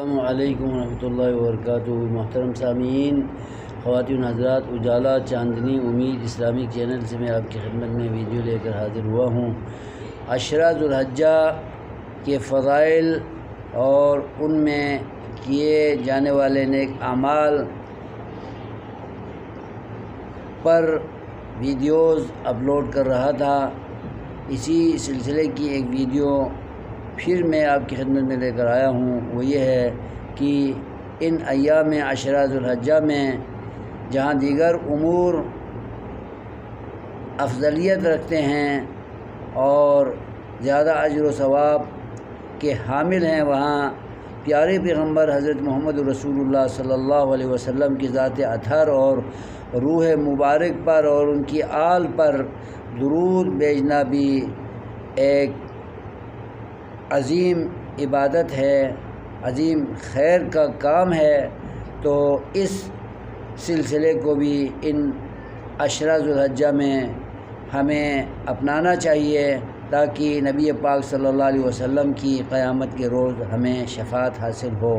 السلام علیکم ورحمۃ اللہ وبرکاتہ۔ محترم سامعین، خواتین حضرات، اجالا چاندنی امید اسلامک چینل سے میں آپ کی خدمت میں ویڈیو لے کر حاضر ہوا ہوں۔ عشرہ ذو الحجہ کے فضائل اور ان میں کیے جانے والے نیک اعمال پر ویڈیوز اپلوڈ کر رہا تھا۔ اسی سلسلے کی ایک ویڈیو پھر میں آپ کی خدمت میں لے کر آیا ہوں۔ وہ یہ ہے کہ ان ایام عشرہ ذو الحجہ میں جہاں دیگر امور افضلیت رکھتے ہیں اور زیادہ اجر و ثواب کے حامل ہیں، وہاں پیارے پیغمبر حضرت محمد رسول اللہ صلی اللہ علیہ وسلم کی ذات اطہر اور روح مبارک پر اور ان کی آل پر درود بھیجنا بھی ایک عظیم عبادت ہے، عظیم خیر کا کام ہے۔ تو اس سلسلے کو بھی ان عشرہ ذو الحجہ میں ہمیں اپنانا چاہیے تاکہ نبی پاک صلی اللہ علیہ وسلم کی قیامت کے روز ہمیں شفاعت حاصل ہو۔